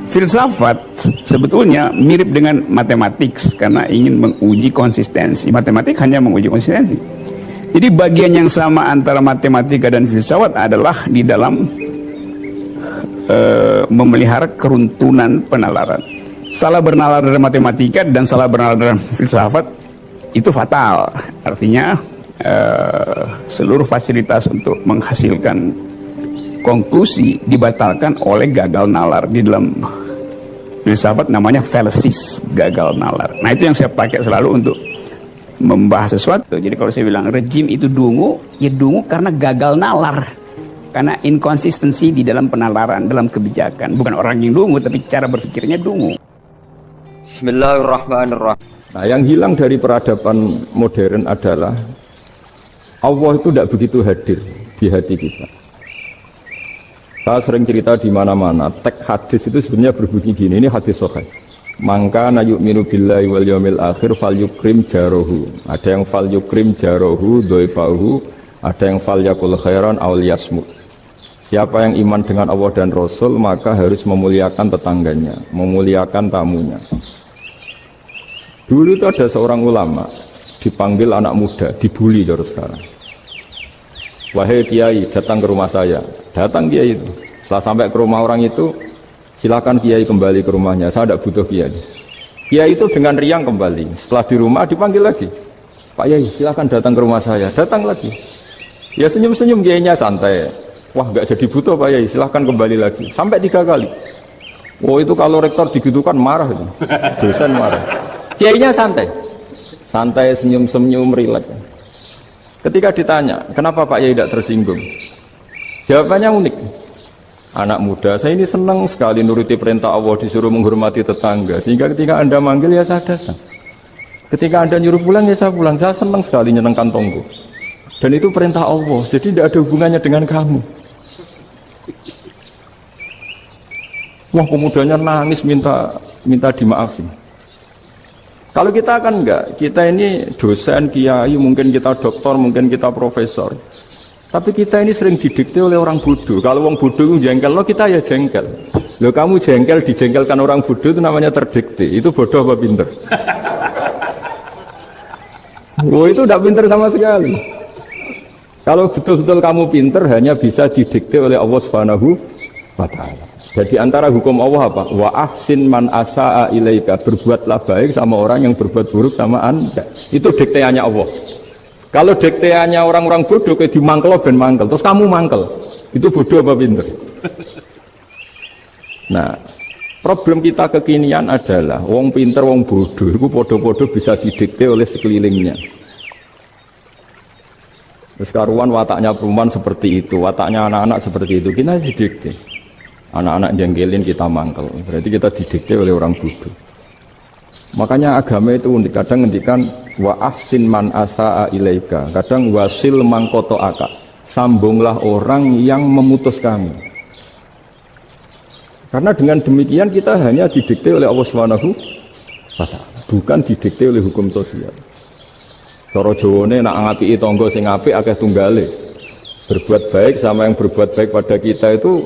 Filsafat sebetulnya mirip dengan matematik karena ingin menguji konsistensi. Matematik hanya menguji konsistensi. Jadi bagian yang sama antara matematika dan filsafat adalah di dalam memelihara keruntuhan penalaran. Salah bernalar dalam matematika dan salah bernalar dalam filsafat itu fatal. Artinya seluruh fasilitas untuk menghasilkan konklusi dibatalkan oleh gagal nalar. Di dalam filsafat namanya fallacies, gagal nalar. Nah itu yang saya pakai selalu untuk membahas sesuatu. Jadi kalau saya bilang rejim itu dungu, ya dungu karena gagal nalar, karena inkonsistensi di dalam penalaran, dalam kebijakan. Bukan orang yang dungu, tapi cara berpikirnya dungu. Bismillahirrahmanirrahim. Nah, yang hilang dari peradaban modern adalah Allah itu tidak begitu hadir di hati kita. Saya sering cerita di mana-mana, teks hadis itu sebenarnya berbunyi gini, ini hadis sahih. Mangka na yu'minu billahi wal yaumil akhir fal yukrim jarohu. Ada yang fal yukrim jarohu dhaifahu, ada yang fal yakul khairan aw liyasmut. Siapa yang iman dengan Allah dan Rasul maka harus memuliakan tetangganya, memuliakan tamunya. Dulu itu ada seorang ulama dipanggil anak muda, dibully terus sekarang. Wahai kiai, datang ke rumah saya. Datang kiai itu. Setelah sampai ke rumah orang itu, silakan kiai kembali ke rumahnya. Saya tidak butuh kiai. Kiai itu dengan riang kembali. Setelah di rumah dipanggil lagi. Pak Yai, silakan datang ke rumah saya. Datang lagi. Ya senyum-senyum kiainya santai. Wah, nggak jadi butuh Pak Yai. Silakan kembali lagi. Sampai 3 kali. Oh itu kalau rektor digitukan marah itu. Dosen marah. Kiainya santai. Santai, senyum-senyum, rileks. Ketika ditanya, kenapa Pak Yai tidak tersinggung? Jawabannya unik. Anak muda, saya ini senang sekali nuruti perintah Allah, disuruh menghormati tetangga. Sehingga ketika Anda manggil, ya saya datang. Ketika Anda nyuruh pulang, ya saya pulang. Saya senang sekali nyenengkan tonggo. Dan itu perintah Allah, jadi tidak ada hubungannya dengan kamu. Wah, pemudanya nangis minta dimaafin. Kalau kita kan enggak, kita ini dosen, kiai, mungkin kita doktor, mungkin kita profesor. Tapi kita ini sering didikte oleh orang bodoh. Kalau orang bodoh itu jengkel, lo kita ya jengkel. Lo kamu jengkel, dijengkelkan orang bodoh itu namanya terdikte. Itu bodoh apa pinter? Oh itu tidak pinter sama sekali. Kalau betul-betul kamu pinter, hanya bisa didikte oleh Allah Subhanahu wa ta'ala. Jadi antara hukum Allah apa? Wa ahsin man asa'a ilaika, berbuatlah baik sama orang yang berbuat buruk sama Anda. Itu dikteannya Allah. Kalau dikteannya orang-orang bodoh kayak dimangkel ben mangkel, terus kamu mangkel. Itu bodoh apa pinter? Nah, problem kita kekinian adalah wong pinter, wong bodoh itu bodoh-bodoh bisa didikte oleh sekelilingnya. Terus karuan wataknya perempuan seperti itu, wataknya anak-anak seperti itu, kita didikte. Anak-anak jengkelin kita mangkel, berarti kita didikte oleh orang bodoh. Makanya agama itu unik, kadang ngendikan wa ahsin man asa'a ilaika, kadang wasil man qata'aka, sambunglah orang yang memutus kamu. Karena dengan demikian kita hanya didikte oleh Allah Subhanahu wa ta'ala, bukan didikte oleh hukum sosial. Cara Jawane nak ngapiki tangga sing apik akeh tunggale. Berbuat baik sama yang berbuat baik pada kita itu,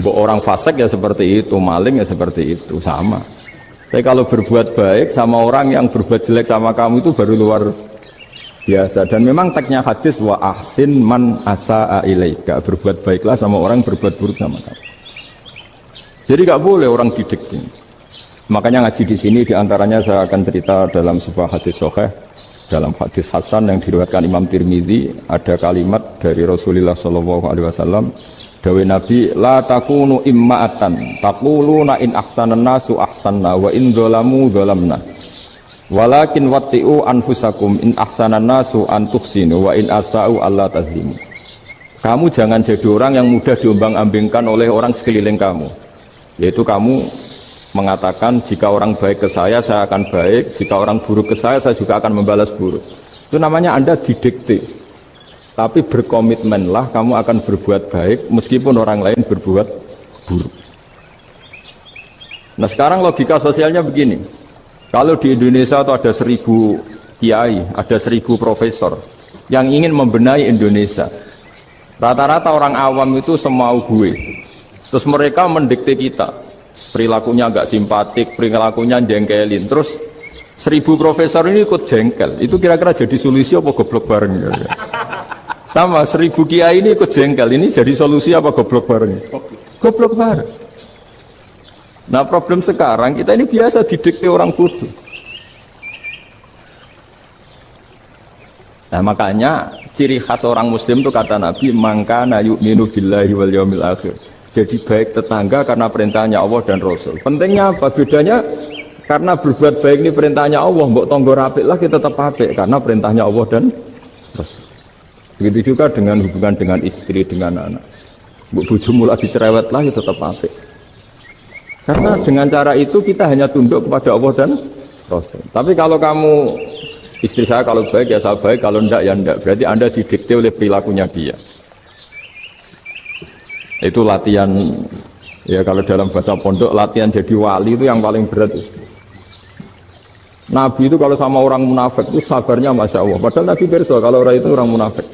orang fasik ya seperti itu, maling ya seperti itu, sama. Tapi kalau berbuat baik sama orang yang berbuat jelek sama kamu itu baru luar biasa. Dan memang teksnya hadis wa ahsin man asa'a ilaika, berbuat baiklah sama orang yang berbuat buruk sama kamu. Jadi gak boleh orang didikte. Makanya ngaji di sini diantaranya saya akan cerita dalam sebuah hadis sahih, dalam hadis hasan yang diriwayatkan Imam Tirmidzi, ada kalimat dari Rasulullah SAW. Dawe Nabi, la takunu imma'atan taquluna in ahsanan nasu ahsanna wa in dzalamu dzalamna walakin watti'u anfusakum in ahsanan nasu an tuhsinu wa in asa'u alla tazlimu. Kamu jangan jadi orang yang mudah diombang-ambingkan oleh orang sekeliling kamu, yaitu kamu mengatakan jika orang baik ke saya akan baik, jika orang buruk ke saya juga akan membalas buruk. Itu namanya Anda didikte. Tapi berkomitmenlah kamu akan berbuat baik meskipun orang lain berbuat buruk. Nah sekarang logika sosialnya begini. Kalau di Indonesia itu ada 1000 kiai, ada 1000 profesor yang ingin membenahi Indonesia. Rata-rata orang awam itu semau gue. Terus mereka mendikte kita. perilakunya agak simpatik, perilakunya jengkelin. Terus 1000 profesor ini ikut jengkel. Itu kira-kira jadi solusi apa goblok bareng? Sama 1000 kiai ini ikut jengkel. Ini jadi solusi apa goblok bareng? Goblok bareng. Nah problem sekarang kita ini biasa didikte orang bodoh. Nah makanya ciri khas orang muslim itu kata Nabi, mangkana yu'minu billahi wal yaumil akhir. Jadi baik tetangga karena perintahnya Allah dan Rasul. Pentingnya apa? Bedanya karena berbuat baik ini perintahnya Allah, mbok tonggo apik lah kita tetap apik karena perintahnya Allah dan Rasul. Begitu juga dengan hubungan dengan istri, dengan anak. Mbok bojomu lagi cerewet lah kita tetap apik. Karena dengan cara itu kita hanya tunduk kepada Allah dan Rasul. Tapi kalau kamu, istri saya kalau baik ya saya baik, kalau enggak ya enggak. Berarti Anda didikte oleh perilakunya dia. Itu latihan, ya kalau dalam bahasa pondok, latihan jadi wali itu yang paling berat. Nabi itu kalau sama orang munafik itu sabarnya Masya Allah. Padahal Nabi berso kalau orang itu orang munafik.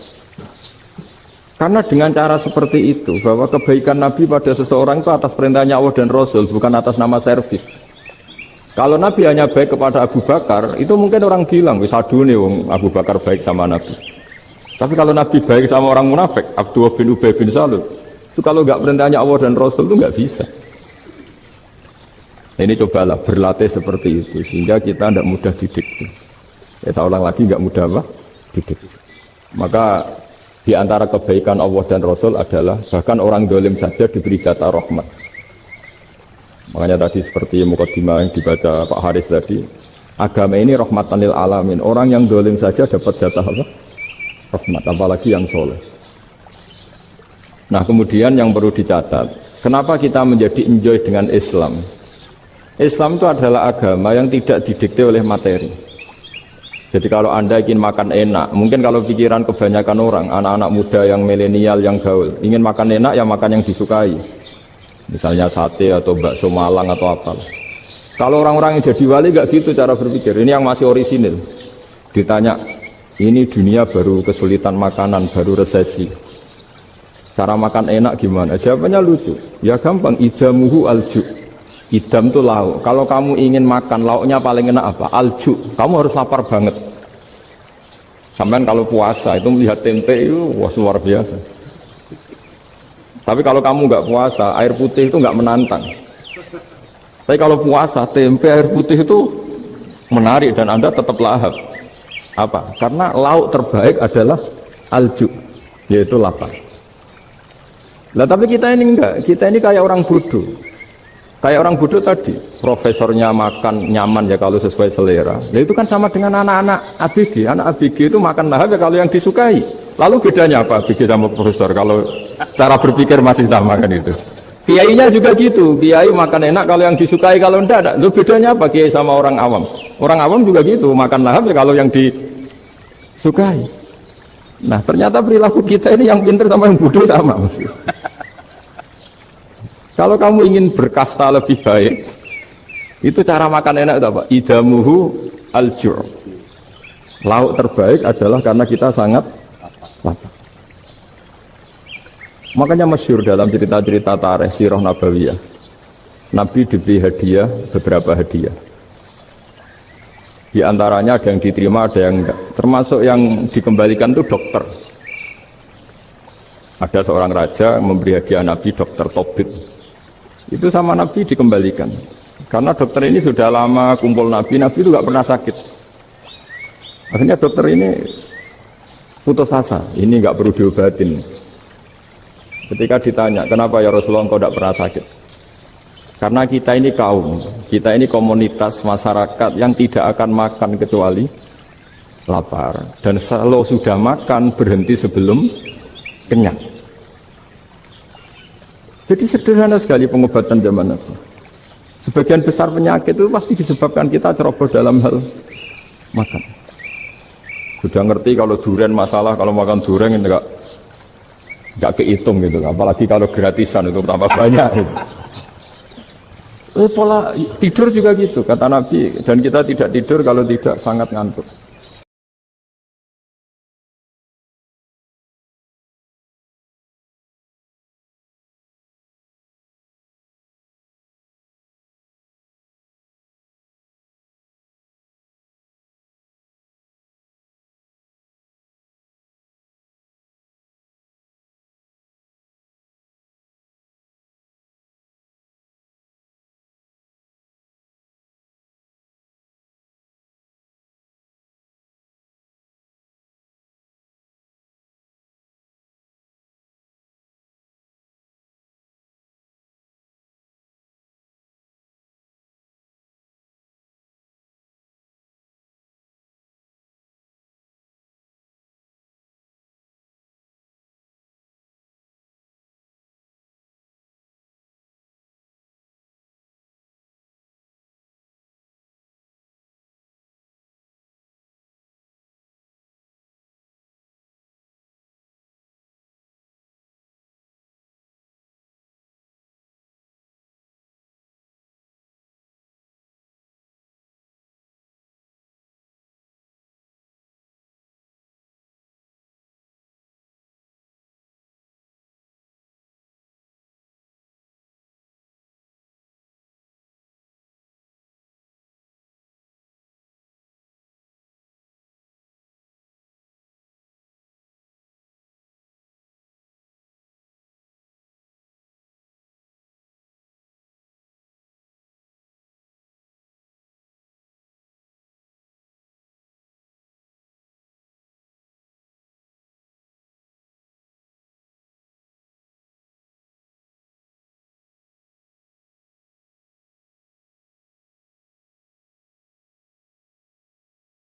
Karena dengan cara seperti itu, bahwa kebaikan Nabi pada seseorang itu atas perintahnya Allah dan Rasul, bukan atas nama servis. Kalau Nabi hanya baik kepada Abu Bakar, itu mungkin orang bilang, wis adu nih Abu Bakar baik sama Nabi. Tapi kalau Nabi baik sama orang munafik, Abdullah bin Ubay bin Salul, itu kalau nggak perintahnya Allah dan Rasul itu nggak bisa. Ini cobalah berlatih seperti itu sehingga kita tidak mudah didikte. Kita ulang lagi nggak mudah apa? Didikte. Maka di antara kebaikan Allah dan Rasul adalah bahkan orang dolim saja diberi jatah rahmat. Makanya tadi seperti mukadimah yang dibaca Pak Haris tadi, agama ini rahmatan lil alamin. Orang yang dolim saja dapat jatah apa? Rahmat, apalagi yang soleh. Nah kemudian yang perlu dicatat, kenapa kita menjadi enjoy dengan Islam? Islam itu adalah agama yang tidak didikte oleh materi. Jadi kalau Anda ingin makan enak, mungkin kalau pikiran kebanyakan orang, anak-anak muda yang milenial, yang gaul, ingin makan enak ya makan yang disukai. Misalnya sate atau bakso Malang atau apa. Kalau orang-orang yang jadi wali gak gitu cara berpikir, ini yang masih orisinil. Ditanya, ini dunia baru kesulitan makanan, baru resesi. Cara makan enak gimana? Jawabannya lucu. Ya gampang, idamuhu alju. Idam itu lauk. Kalau kamu ingin makan lauknya paling enak apa? Alju. Kamu harus lapar banget. Sampai kalau puasa itu melihat tempe itu wah luar biasa. Tapi kalau kamu nggak puasa, air putih itu nggak menantang. Tapi kalau puasa, tempe air putih itu menarik dan Anda tetap lahap. Apa? Karena lauk terbaik adalah alju, yaitu lapar. Nah tapi kita ini enggak, kita ini kayak orang bodoh. Kayak orang bodoh tadi, profesornya makan nyaman ya kalau sesuai selera. Nah itu kan sama dengan anak-anak ABG. Anak ABG itu makan lahap ya kalau yang disukai. Lalu bedanya apa ABG sama profesor? Kalau cara berpikir masih sama kan itu. Kiainya juga gitu. Kiai makan enak kalau yang disukai, kalau enggak. Lalu bedanya apa kiai sama orang awam? Orang awam juga gitu, makan lahap ya kalau yang disukai. Nah ternyata perilaku kita ini yang pintar sama yang bodoh sama maksudnya. Kalau kamu ingin berkasta lebih baik, itu cara makan enak itu apa? Idamuhu al-ju'. Lauk terbaik adalah karena kita sangat lapar. Makanya masyhur dalam cerita-cerita tarikh sirah nabawiyah. Nabi diberi hadiah, beberapa hadiah. Di antaranya ada yang diterima, ada yang enggak. Termasuk yang dikembalikan itu dokter. Ada seorang raja memberi hadiah Nabi dokter Tobit. Itu sama Nabi dikembalikan. Karena dokter ini sudah lama kumpul Nabi itu gak pernah sakit. Akhirnya dokter ini putus asa, ini gak perlu diobatin. Ketika ditanya, kenapa ya Rasulullah engkau gak pernah sakit? Karena kita ini kaum, kita ini komunitas masyarakat yang tidak akan makan kecuali lapar. Dan kalau sudah makan berhenti sebelum kenyang. Jadi sederhana sekali pengobatan zaman Nabi. Sebagian besar penyakit itu pasti disebabkan kita ceroboh dalam hal makan. Sudah ngerti kalau durian masalah, kalau makan durian enggak kehitung gitu. Apalagi kalau gratisan itu tambah banyak. Gitu. Pola tidur juga gitu kata Nabi, dan kita tidak tidur kalau tidak sangat ngantuk.